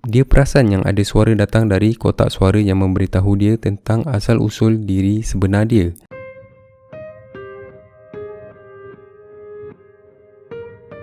dia perasan yang ada suara datang dari kotak suara yang memberitahu dia tentang asal-usul diri sebenar dia.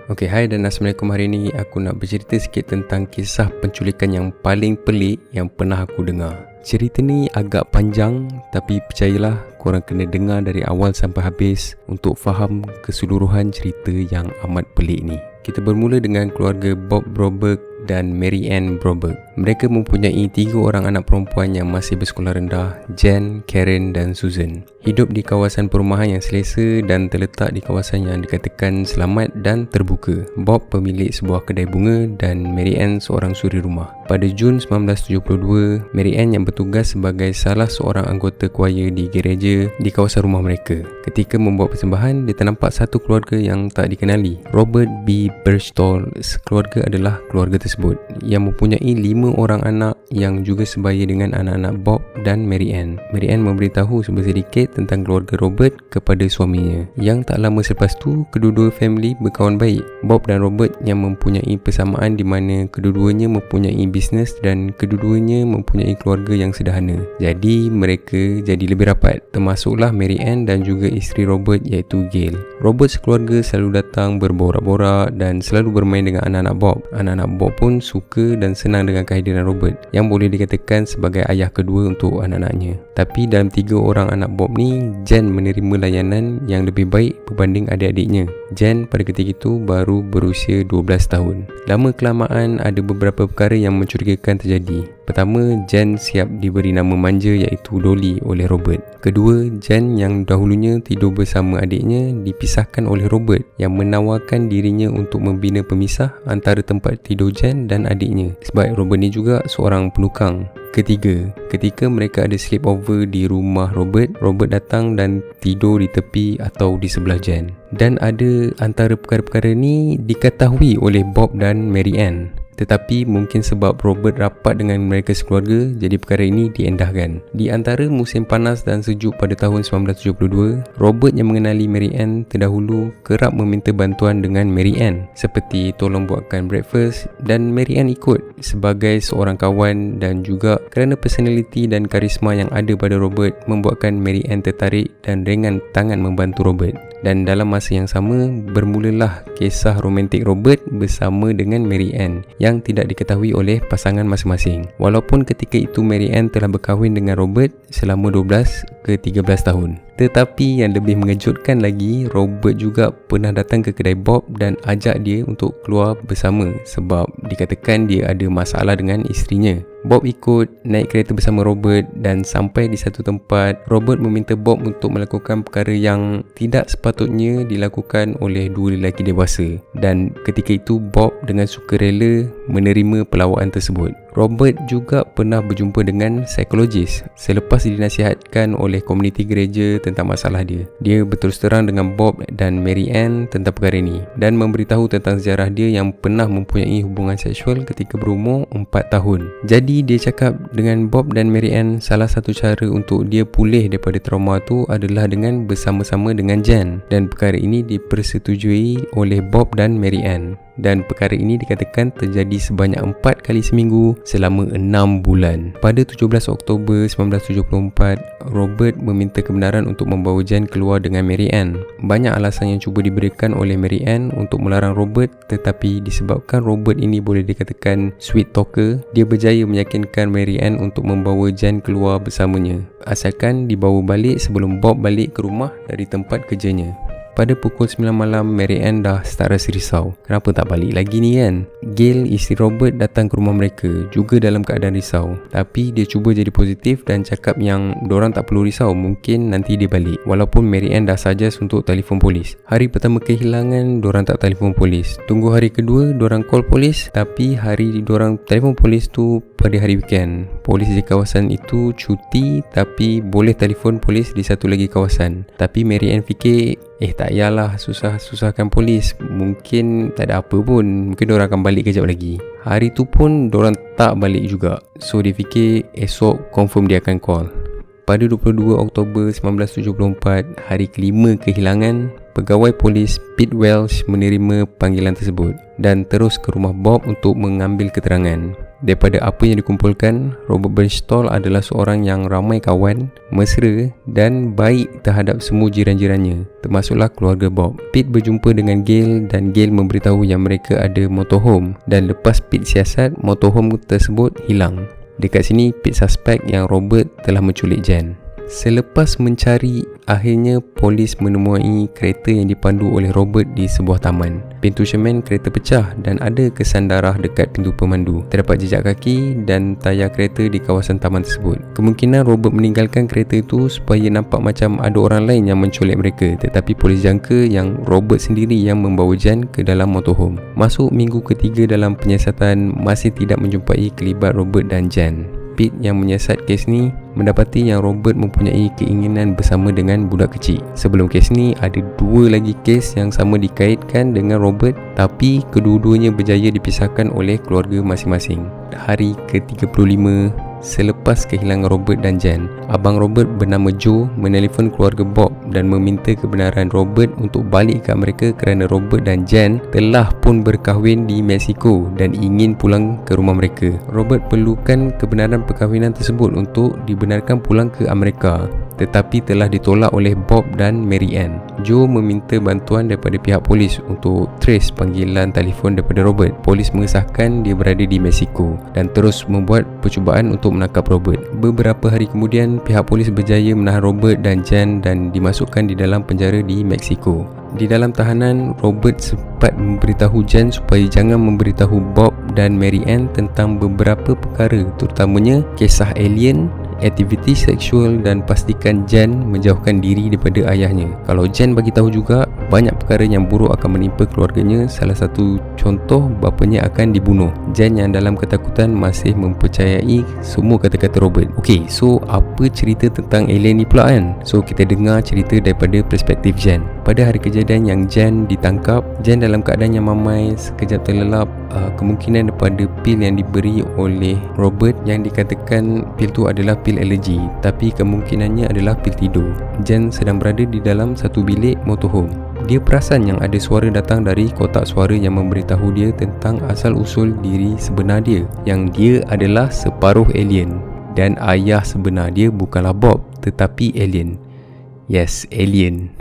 Okey, hai dan Assalamualaikum. Hari ni aku nak bercerita sikit tentang kisah penculikan yang paling pelik yang pernah aku dengar. Cerita ni agak panjang, tapi percayalah korang kena dengar dari awal sampai habis untuk faham keseluruhan cerita yang amat pelik ni. Kita bermula dengan keluarga Bob Broberg dan Mary Ann Broberg. Mereka mempunyai 3 orang anak perempuan yang masih bersekolah rendah, Jen, Karen dan Susan. Hidup di kawasan perumahan yang selesa dan terletak di kawasan yang dikatakan selamat dan terbuka. Bob pemilik sebuah kedai bunga dan Mary Ann seorang suri rumah. Pada Jun 1972, Mary Ann yang bertugas sebagai salah seorang anggota choir di gereja di kawasan rumah mereka. Ketika membuat persembahan, dia ternampak satu keluarga yang tak dikenali. Robert B. Birchall sekeluarga adalah keluarga tersebut yang mempunyai 5 orang anak yang juga sebaya dengan anak-anak Bob dan Mary Ann. Mary Ann memberitahu sedikit tentang keluarga Robert kepada suaminya. Yang tak lama selepas tu, kedua-dua family berkawan baik. Bob dan Robert yang mempunyai persamaan di mana kedua-duanya mempunyai bisnes dan kedua-duanya mempunyai keluarga yang sederhana. Jadi mereka jadi lebih rapat, termasuklah Mary Ann dan juga isteri Robert iaitu Gail. Robert sekeluarga selalu datang berborak-borak dan selalu bermain dengan anak-anak Bob. Anak-anak Bob pun suka dan senang dengan kehadiran Robert yang boleh dikatakan sebagai ayah kedua untuk anak-anaknya. Tapi dalam 3 orang anak Bob ni, Jen menerima layanan yang lebih baik berbanding adik-adiknya. Jen pada ketika itu baru berusia 12 tahun. Lama kelamaan ada beberapa perkara yang mencurigakan terjadi. Pertama, Jen siap diberi nama manja iaitu Dolly oleh Robert. Kedua, Jen yang dahulunya tidur bersama adiknya dipisahkan oleh Robert yang menawarkan dirinya untuk membina pemisah antara tempat tidur Jen dan adiknya sebab Robert ni juga seorang penukang. Ketiga, ketika mereka ada sleepover di rumah Robert, Robert datang dan tidur di tepi atau di sebelah Jen. Dan ada antara perkara-perkara ni diketahui oleh Bob dan Mary Ann. Tetapi mungkin sebab Robert rapat dengan mereka sekeluarga, jadi perkara ini diendahkan. Di antara musim panas dan sejuk pada tahun 1972, Robert yang mengenali Mary Ann terdahulu kerap meminta bantuan dengan Mary Ann, seperti tolong buatkan breakfast, dan Mary Ann ikut sebagai seorang kawan dan juga kerana personality dan karisma yang ada pada Robert membuatkan Mary Ann tertarik dan ringan tangan membantu Robert. Dan dalam masa yang sama, bermulalah kisah romantik Robert bersama dengan Mary Ann yang tidak diketahui oleh pasangan masing-masing. Walaupun ketika itu Mary Ann telah berkahwin dengan Robert selama 12 ke 13 tahun. Tetapi yang lebih mengejutkan lagi, Robert juga pernah datang ke kedai Bob dan ajak dia untuk keluar bersama sebab dikatakan dia ada masalah dengan isterinya. Bob ikut naik kereta bersama Robert dan sampai di satu tempat, Robert meminta Bob untuk melakukan perkara yang tidak sepatutnya dilakukan oleh 2 lelaki dewasa. Dan ketika itu Bob dengan sukarela menerima pelawaan tersebut. Robert juga pernah berjumpa dengan psikologis selepas dinasihatkan oleh komuniti gereja tentang masalah dia. Dia berterus terang dengan Bob dan Mary Ann tentang perkara ini dan memberitahu tentang sejarah dia yang pernah mempunyai hubungan seksual ketika berumur 4 tahun. Jadi dia cakap dengan Bob dan Mary Ann salah satu cara untuk dia pulih daripada trauma tu adalah dengan bersama-sama dengan Jen, dan perkara ini dipersetujui oleh Bob dan Mary Ann. Dan perkara ini dikatakan terjadi sebanyak 4 kali seminggu selama 6 bulan. Pada 17 Oktober 1974, Robert meminta kebenaran untuk membawa Jen keluar dengan Mary Ann. Banyak alasan yang cuba diberikan oleh Mary Ann untuk melarang Robert, tetapi disebabkan Robert ini boleh dikatakan sweet talker, dia berjaya meyakinkan Mary Ann untuk membawa Jen keluar bersamanya, asalkan dibawa balik sebelum Bob balik ke rumah dari tempat kerjanya. Pada pukul 9 malam, Mary Ann dah start rasa risau. Kenapa tak balik lagi ni kan? Gail, isteri Robert, datang ke rumah mereka juga dalam keadaan risau. Tapi dia cuba jadi positif dan cakap yang dorang tak perlu risau, mungkin nanti dia balik. Walaupun Mary Ann dah suggest untuk telefon polis. Hari pertama kehilangan, dorang tak telefon polis. Tunggu hari kedua, dorang call polis. Tapi hari dorang telefon polis tu pada hari weekend. Polis di kawasan itu cuti, tapi boleh telefon polis di satu lagi kawasan. Tapi Mary Ann fikir, tak payahlah susah-susahkan polis, mungkin tak ada apa pun, mungkin diorang akan balik kejap lagi. Hari tu pun diorang tak balik juga. So dia fikir esok confirm dia akan call. Pada 22 Oktober 1974, hari kelima kehilangan, pegawai polis Pete Welsh menerima panggilan tersebut dan terus ke rumah Bob untuk mengambil keterangan. Daripada apa yang dikumpulkan, Robert Bernstall adalah seorang yang ramai kawan, mesra dan baik terhadap semua jiran-jirannya, termasuklah keluarga Bob. Pete berjumpa dengan Gail dan Gail memberitahu yang mereka ada motorhome, dan lepas Pete siasat, motorhome tersebut hilang. Dekat sini, Pete suspek yang Robert telah menculik Jen. Selepas mencari, akhirnya polis menemui kereta yang dipandu oleh Robert di sebuah taman. Pintu semen kereta pecah dan ada kesan darah dekat pintu pemandu. Terdapat jejak kaki dan tayar kereta di kawasan taman tersebut. Kemungkinan Robert meninggalkan kereta itu supaya nampak macam ada orang lain yang menculik mereka, tetapi polis jangka yang Robert sendiri yang membawa Jen ke dalam motorhome. Masuk minggu ketiga dalam penyiasatan, masih tidak menjumpai kelibat Robert dan Jen. Pete yang menyiasat kes ni mendapati yang Robert mempunyai keinginan bersama dengan budak kecil. Sebelum kes ni, ada 2 lagi kes yang sama dikaitkan dengan Robert, tapi kedua-duanya berjaya dipisahkan oleh keluarga masing-masing. Hari ke-35 selepas kehilangan Robert dan Jen, abang Robert bernama Joe menelefon keluarga Bob dan meminta kebenaran Robert untuk balik ke Amerika kerana Robert dan Jen telah pun berkahwin di Mexico dan ingin pulang ke rumah mereka. Robert perlukan kebenaran perkahwinan tersebut untuk dibenarkan pulang ke Amerika, tetapi telah ditolak oleh Bob dan Mary Ann. Joe meminta bantuan daripada pihak polis untuk trace panggilan telefon daripada Robert. Polis mengesahkan dia berada di Mexico dan terus membuat percubaan untuk menangkap Robert. Beberapa hari kemudian, pihak polis berjaya menahan Robert dan Jen dan dimasukkan di dalam penjara di Mexico. Di dalam tahanan, Robert sempat memberitahu Jen supaya jangan memberitahu Bob dan Mary Ann tentang beberapa perkara, terutamanya kisah alien, aktiviti seksual, dan pastikan Jen menjauhkan diri daripada ayahnya. Kalau Jen bagi tahu juga, banyak perkara yang buruk akan menimpa keluarganya. Salah satu contoh, bapanya akan dibunuh. Jen yang dalam ketakutan masih mempercayai semua kata-kata Robert. Okey, so apa cerita tentang alien ni pula kan? So kita dengar cerita daripada perspektif Jen. Pada hari kejadian yang Jen ditangkap, Jen dalam keadaan yang mamai, sekejap terlelap, kemungkinan daripada pil yang diberi oleh Robert yang dikatakan pil tu adalah pil alergi, tapi kemungkinannya adalah pil tidur. Jen sedang berada di dalam satu bilik motorhome. Dia perasan yang ada suara datang dari kotak suara yang memberitahu dia tentang asal-usul diri sebenar dia, yang dia adalah separuh alien dan ayah sebenar dia bukanlah Bob tetapi alien. Yes, alien.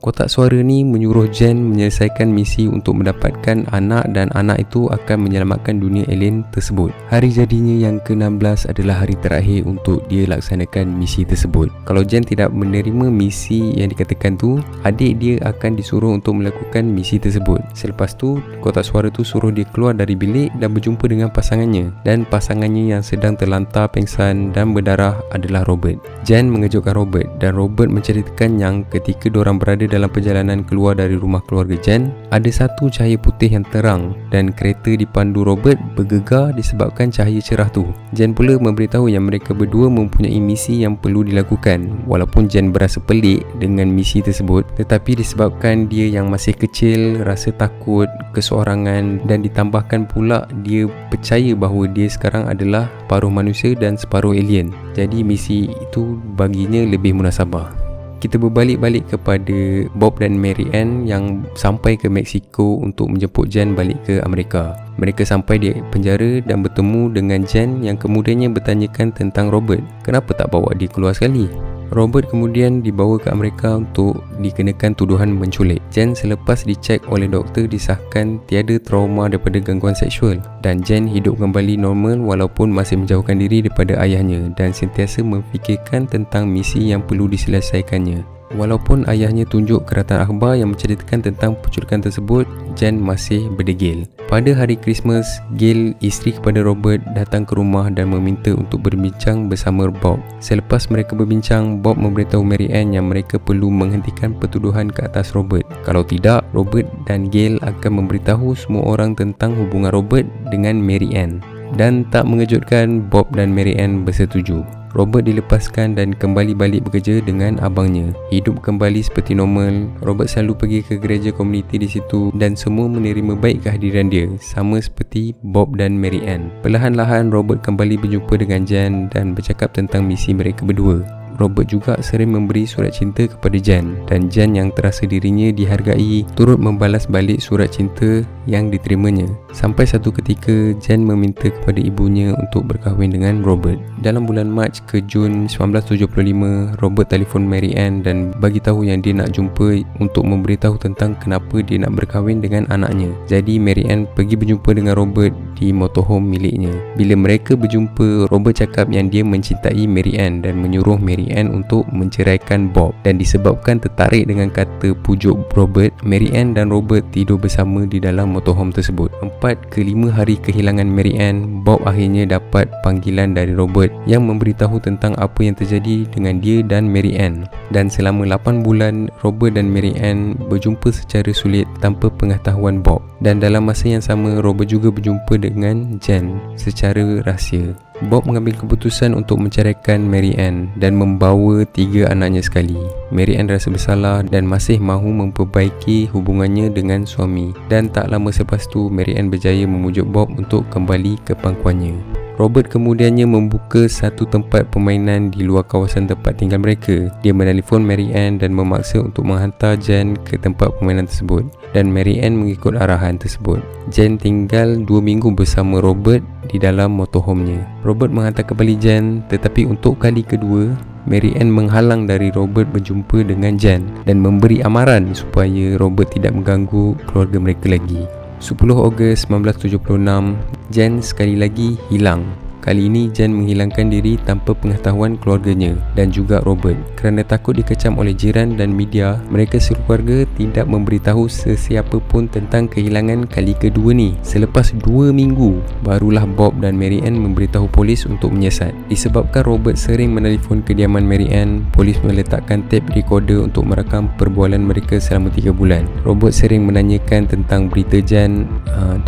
Kotak suara ni menyuruh Jen menyelesaikan misi untuk mendapatkan anak, dan anak itu akan menyelamatkan dunia alien tersebut. Hari jadinya yang ke-16 adalah hari terakhir untuk dia laksanakan misi tersebut. Kalau Jen tidak menerima misi yang dikatakan tu, adik dia akan disuruh untuk melakukan misi tersebut. Selepas tu, kotak suara tu suruh dia keluar dari bilik dan berjumpa dengan pasangannya, dan pasangannya yang sedang terlantar pingsan dan berdarah adalah Robert. Jen mengejutkan Robert dan Robert menceritakan yang ketika diorang berada dalam perjalanan keluar dari rumah keluarga Jen, ada satu cahaya putih yang terang dan kereta dipandu Robert bergegar disebabkan cahaya cerah tu. Jen pula memberitahu yang mereka berdua mempunyai misi yang perlu dilakukan. Walaupun Jen berasa pelik dengan misi tersebut, tetapi disebabkan dia yang masih kecil, rasa takut, keseorangan, dan ditambahkan pula dia percaya bahawa dia sekarang adalah separuh manusia dan separuh alien, jadi misi itu baginya lebih munasabah. Kita berbalik-balik kepada Bob dan Mary Ann yang sampai ke Mexico untuk menjemput Jen balik ke Amerika. Mereka sampai di penjara dan bertemu dengan Jen yang kemudiannya bertanyakan tentang Robert. Kenapa tak bawa dia keluar sekali? Robert kemudian dibawa ke Amerika untuk dikenakan tuduhan menculik. Jen selepas dicek oleh doktor disahkan tiada trauma daripada gangguan seksual, dan Jen hidup kembali normal walaupun masih menjauhkan diri daripada ayahnya dan sentiasa memfikirkan tentang misi yang perlu diselesaikannya. Walaupun ayahnya tunjuk keratan akhbar yang menceritakan tentang penculikan tersebut, Jen masih berdegil. Pada hari Christmas, Gail, isteri kepada Robert, datang ke rumah dan meminta untuk berbincang bersama Bob. Selepas mereka berbincang, Bob memberitahu Mary Ann yang mereka perlu menghentikan pertuduhan ke atas Robert. Kalau tidak, Robert dan Gail akan memberitahu semua orang tentang hubungan Robert dengan Mary Ann. Dan tak mengejutkan, Bob dan Mary Ann bersetuju. Robert dilepaskan dan kembali balik bekerja dengan abangnya. Hidup kembali seperti normal. Robert selalu pergi ke gereja komuniti di situ dan semua menerima baik kehadiran dia, sama seperti Bob dan Mary Ann. Perlahan-lahan Robert kembali berjumpa dengan Jen dan bercakap tentang misi mereka berdua. Robert juga sering memberi surat cinta kepada Jan, dan Jan yang terasa dirinya dihargai turut membalas balik surat cinta yang diterimanya. Sampai satu ketika Jan meminta kepada ibunya untuk berkahwin dengan Robert. Dalam bulan Mac ke Jun 1975, Robert telefon Mary Ann dan bagi tahu yang dia nak jumpa untuk memberitahu tentang kenapa dia nak berkahwin dengan anaknya. Jadi Mary Ann pergi berjumpa dengan Robert di motorhome miliknya. Bila mereka berjumpa, Robert cakap yang dia mencintai Mary Ann dan menyuruh Mary Ann untuk menceraikan Bob. Dan disebabkan tertarik dengan kata pujuk Robert, Mary Ann dan Robert tidur bersama di dalam motorhome tersebut. 4 ke 5 hari kehilangan Mary Ann, Bob akhirnya dapat panggilan dari Robert yang memberitahu tentang apa yang terjadi dengan dia dan Mary Ann. Dan selama 8 bulan, Robert dan Mary Ann berjumpa secara sulit tanpa pengetahuan Bob. Dan dalam masa yang sama, Robert juga berjumpa dengan Jan secara rahsia. Bob mengambil keputusan untuk menceraikan Mary Ann dan membawa 3 anaknya sekali. Mary Ann rasa bersalah dan masih mahu memperbaiki hubungannya dengan suami. Dan tak lama selepas tu, Mary Ann berjaya memujuk Bob untuk kembali ke pangkuannya. Robert kemudiannya membuka satu tempat permainan di luar kawasan tempat tinggal mereka. Dia menelefon Mary Ann dan memaksa untuk menghantar Jan ke tempat permainan tersebut, dan Mary Ann mengikut arahan tersebut. Jan tinggal 2 minggu bersama Robert di dalam motorhome-nya. Robert menghantar kembali Jan, tetapi untuk kali kedua, Mary Ann menghalang dari Robert berjumpa dengan Jan dan memberi amaran supaya Robert tidak mengganggu keluarga mereka lagi. 10 Ogos 1976, Jan sekali lagi hilang. Kali ini Jan menghilangkan diri tanpa pengetahuan keluarganya dan juga Robert. Kerana takut dikecam oleh jiran dan media, mereka sekeluarga tidak memberitahu sesiapa pun tentang kehilangan kali kedua ni. Selepas 2 minggu, barulah Bob dan Mary Ann memberitahu polis untuk menyiasat. Disebabkan Robert sering menelefon kediaman Mary Ann, polis meletakkan tape recorder untuk merakam perbualan mereka selama 3 bulan. Robert sering menanyakan tentang berita Jan,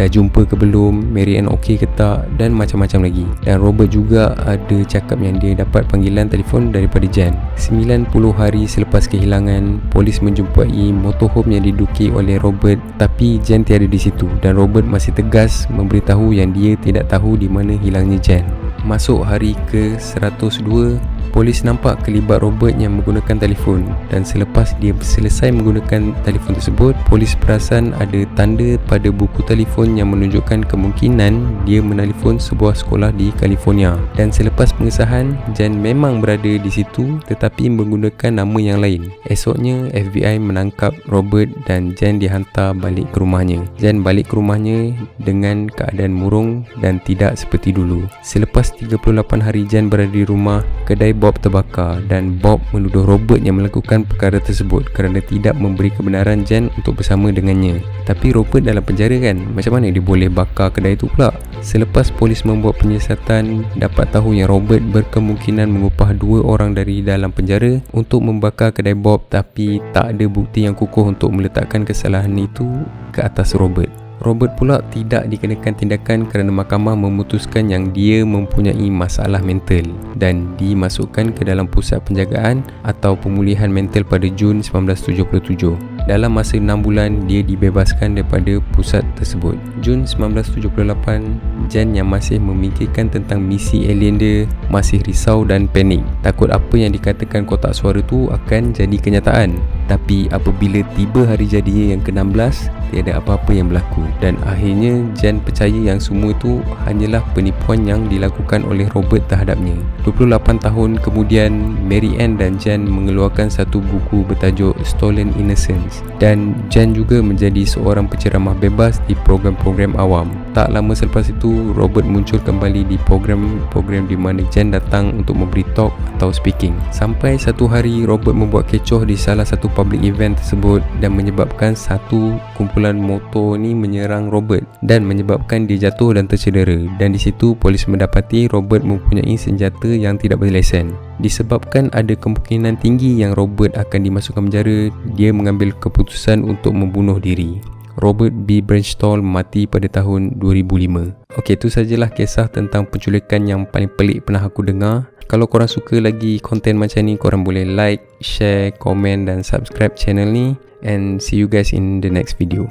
dah jumpa ke belum, Mary Ann okey ke tak, dan macam-macam lagi. Dan Robert juga ada cakap yang dia dapat panggilan telefon daripada Jan. 90 hari selepas kehilangan, polis menjumpai motorhome yang diduduki oleh Robert, tapi Jan tiada di situ, dan Robert masih tegas memberitahu yang dia tidak tahu di mana hilangnya Jan. Masuk hari ke 102, polis nampak kelibat Robert yang menggunakan telefon, dan selepas dia selesai menggunakan telefon tersebut, polis perasan ada tanda pada buku telefon yang menunjukkan kemungkinan dia menelefon sebuah sekolah di California. Dan selepas pengesahan, Jan memang berada di situ tetapi menggunakan nama yang lain. Esoknya, FBI menangkap Robert dan Jan dihantar balik ke rumahnya. Jan balik ke rumahnya dengan keadaan murung dan tidak seperti dulu. Selepas 38 hari Jan berada di rumah, kedai Bob terbakar dan Bob menuduh Robert yang melakukan perkara tersebut kerana tidak memberi kebenaran Jan untuk bersama dengannya. Tapi Robert dalam penjara kan, macam mana dia boleh bakar kedai itu pula? Selepas polis membuat penyiasatan, dapat tahu yang Robert berkemungkinan mengupah 2 orang dari dalam penjara untuk membakar kedai Bob, tapi tak ada bukti yang kukuh untuk meletakkan kesalahan itu ke atas Robert. Robert pula tidak dikenakan tindakan kerana mahkamah memutuskan yang dia mempunyai masalah mental dan dimasukkan ke dalam pusat penjagaan atau pemulihan mental pada Jun 1977. Dalam masa 6 bulan, dia dibebaskan daripada pusat tersebut. Jun 1978, Jan yang masih memikirkan tentang misi alien dia masih risau dan panik, takut apa yang dikatakan kotak suara tu akan jadi kenyataan. Tapi apabila tiba hari jadi yang ke-16, tiada apa-apa yang berlaku, dan akhirnya Jan percaya yang semua itu hanyalah penipuan yang dilakukan oleh Robert terhadapnya. 28 tahun kemudian, Mary Ann dan Jan mengeluarkan satu buku bertajuk Stolen Innocence, dan Jan juga menjadi seorang penceramah bebas di program-program awam. Tak lama selepas itu, Robert muncul kembali di program-program di mana Jan datang untuk memberi talk atau speaking. Sampai satu hari, Robert membuat kecoh di salah satu public event tersebut dan menyebabkan satu kumpulan motor ni menyerang Robert dan menyebabkan dia jatuh dan tercedera. Dan di situ polis mendapati Robert mempunyai senjata yang tidak berlesen. Disebabkan ada kemungkinan tinggi yang Robert akan dimasukkan penjara, dia mengambil keputusan untuk membunuh diri. Robert B. Bernstall mati pada tahun 2005. Okey, itu sajalah kisah tentang penculikan yang paling pelik pernah aku dengar. Kalau korang suka lagi konten macam ni, korang boleh like, share, komen dan subscribe channel ni. And see you guys in the next video.